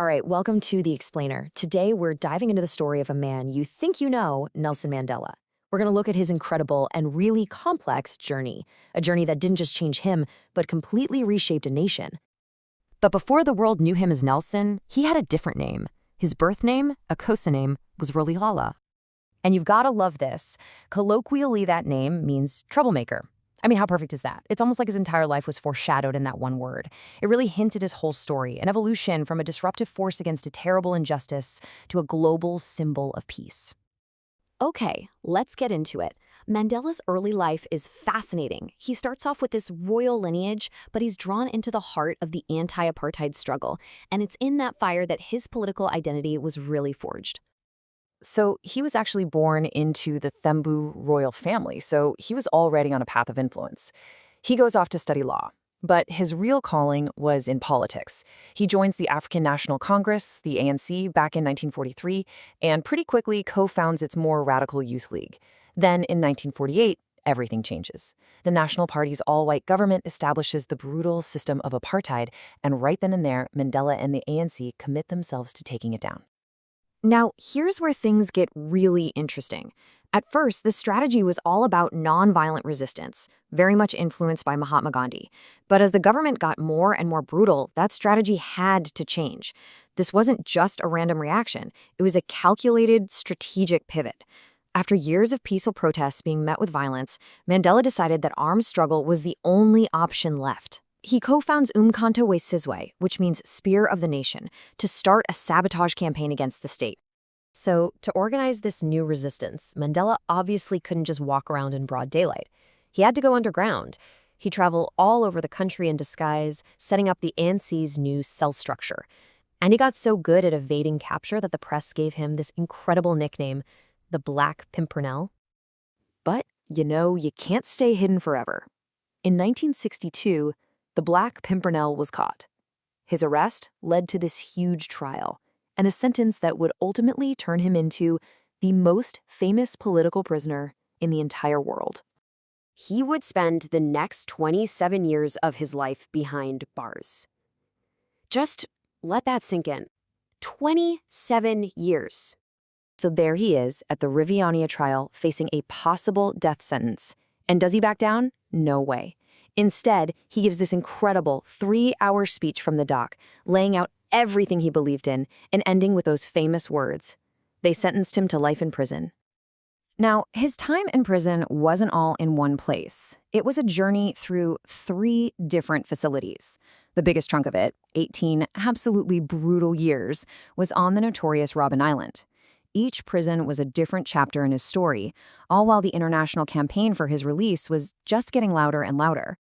All right, welcome to The Explainer. Today, we're diving into the story of a man you think you know, Nelson Mandela. We're going to look at his incredible and really complex journey, a journey that didn't just change him, but completely reshaped a nation. But before the world knew him as Nelson, he had a different name. His birth name, a Xhosa name, was Rolihlahla. And you've got to love this. Colloquially, that name means troublemaker. I mean, how perfect is that? It's almost like his entire life was foreshadowed in that one word. It really hinted his whole story, an evolution from a disruptive force against a terrible injustice to a global symbol of peace. Okay, let's get into it. Mandela's early life is fascinating. He starts off with this royal lineage, but he's drawn into the heart of the anti-apartheid struggle, and it's in that fire that his political identity was really forged. So he was actually born into the Thembu royal family, so he was already on a path of influence. He goes off to study law, but his real calling was in politics. He joins the African National Congress, the ANC, back in 1943, and pretty quickly co-founds its more radical youth league. Then in 1948, everything changes. The National Party's all-white government establishes the brutal system of apartheid, and right then and there, Mandela and the ANC commit themselves to taking it down. Now, here's where things get really interesting. At first, the strategy was all about nonviolent resistance, very much influenced by Mahatma Gandhi. But as the government got more and more brutal, that strategy had to change. This wasn't just a random reaction. It was a calculated, strategic pivot. After years of peaceful protests being met with violence, Mandela decided that armed struggle was the only option left. He co-founds Umkhonto we Sizwe, which means Spear of the Nation, to start a sabotage campaign against the state. So, to organize this new resistance, Mandela obviously couldn't just walk around in broad daylight. He had to go underground. He traveled all over the country in disguise, setting up the ANC's new cell structure. And he got so good at evading capture that the press gave him this incredible nickname, the Black Pimpernel. But, you can't stay hidden forever. In 1962, the Black Pimpernel was caught. His arrest led to this huge trial, and a sentence that would ultimately turn him into the most famous political prisoner in the entire world. He would spend the next 27 years of his life behind bars. Just let that sink in. 27 years. So there he is at the Riviania trial facing a possible death sentence. And does he back down? No way. Instead, he gives this incredible 3-hour speech from the dock, laying out everything he believed in and ending with those famous words. They sentenced him to life in prison. Now, his time in prison wasn't all in one place. It was a journey through 3 different facilities. The biggest chunk of it, 18 absolutely brutal years, was on the notorious Robben Island. Each prison was a different chapter in his story, all while the international campaign for his release was just getting louder and louder.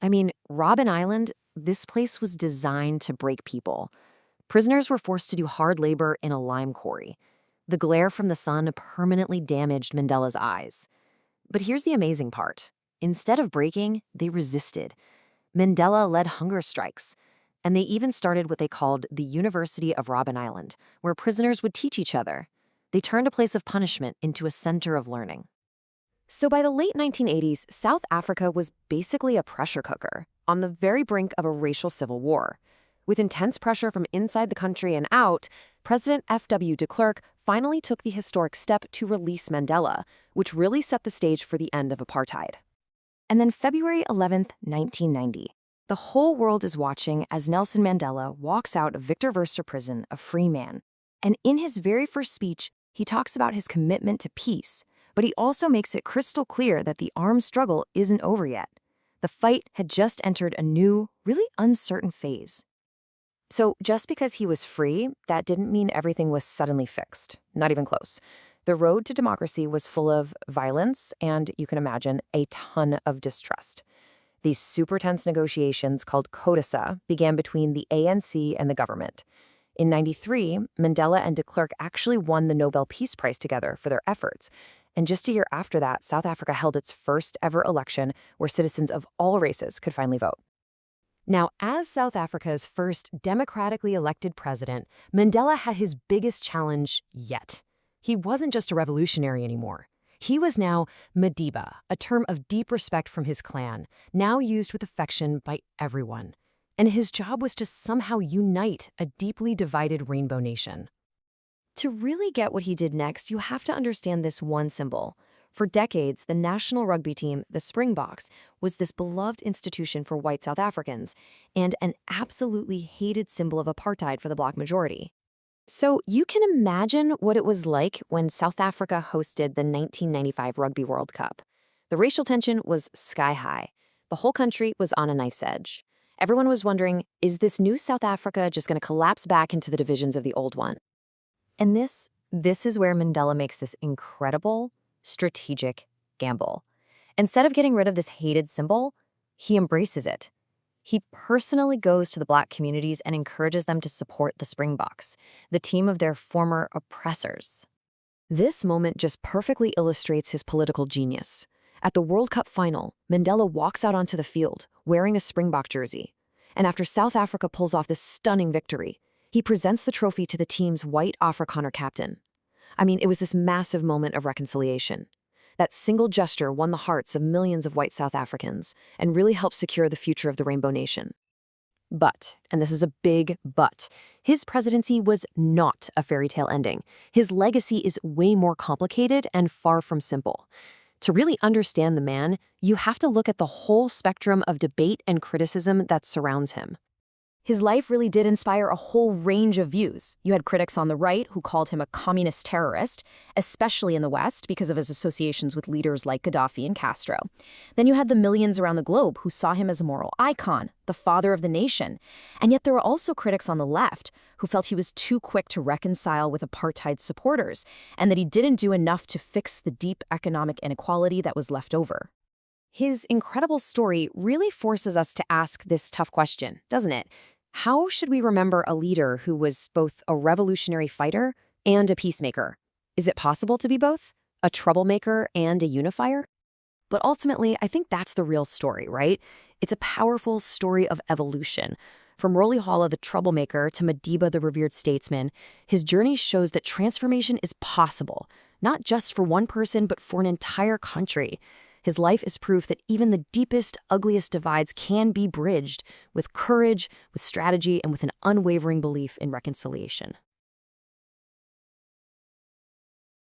I mean, Robben Island, this place was designed to break people. Prisoners were forced to do hard labor in a lime quarry. The glare from the sun permanently damaged Mandela's eyes. But here's the amazing part. Instead of breaking, they resisted. Mandela led hunger strikes. And they even started what they called the University of Robben Island, where prisoners would teach each other. They turned a place of punishment into a center of learning. So by the late 1980s, South Africa was basically a pressure cooker, on the very brink of a racial civil war. With intense pressure from inside the country and out, President F.W. de Klerk finally took the historic step to release Mandela, which really set the stage for the end of apartheid. And then February 11th, 1990. The whole world is watching as Nelson Mandela walks out of Victor Verster prison a free man. And in his very first speech, he talks about his commitment to peace, but he also makes it crystal clear that the armed struggle isn't over yet. The fight had just entered a new, really uncertain phase. So just because he was free, that didn't mean everything was suddenly fixed. Not even close. The road to democracy was full of violence and, you can imagine, a ton of distrust. These super tense negotiations called CODISA began between the ANC and the government. In '93, Mandela and de Klerk actually won the Nobel Peace Prize together for their efforts. And just a year after that, South Africa held its first ever election where citizens of all races could finally vote. Now, as South Africa's first democratically elected president, Mandela had his biggest challenge yet. He wasn't just a revolutionary anymore. He was now Madiba, a term of deep respect from his clan, now used with affection by everyone. And his job was to somehow unite a deeply divided rainbow nation. To really get what he did next, you have to understand this one symbol. For decades, the national rugby team, the Springboks, was this beloved institution for white South Africans and an absolutely hated symbol of apartheid for the black majority. So you can imagine what it was like when South Africa hosted the 1995 Rugby World Cup. The racial tension was sky high. The whole country was on a knife's edge. Everyone was wondering, is this new South Africa just going to collapse back into the divisions of the old one? And this is where Mandela makes this incredible, strategic gamble. Instead of getting rid of this hated symbol, he embraces it. He personally goes to the black communities and encourages them to support the Springboks, the team of their former oppressors. This moment just perfectly illustrates his political genius. At the World Cup final, Mandela walks out onto the field wearing a Springbok jersey. And after South Africa pulls off this stunning victory, he presents the trophy to the team's white Afrikaner captain. I mean, it was this massive moment of reconciliation. That single gesture won the hearts of millions of white South Africans and really helped secure the future of the Rainbow Nation. But, and this is a big but, his presidency was not a fairy tale ending. His legacy is way more complicated and far from simple. To really understand the man, you have to look at the whole spectrum of debate and criticism that surrounds him. His life really did inspire a whole range of views. You had critics on the right who called him a communist terrorist, especially in the West because of his associations with leaders like Gaddafi and Castro. Then you had the millions around the globe who saw him as a moral icon, the father of the nation. And yet there were also critics on the left who felt he was too quick to reconcile with apartheid supporters and that he didn't do enough to fix the deep economic inequality that was left over. His incredible story really forces us to ask this tough question, doesn't it? How should we remember a leader who was both a revolutionary fighter and a peacemaker? Is it possible to be both? A troublemaker and a unifier? But ultimately, I think that's the real story, right? It's a powerful story of evolution. From Rolihlahla the troublemaker to Madiba the revered statesman, his journey shows that transformation is possible, not just for one person, but for an entire country. His life is proof that even the deepest, ugliest divides can be bridged with courage, with strategy, and with an unwavering belief in reconciliation.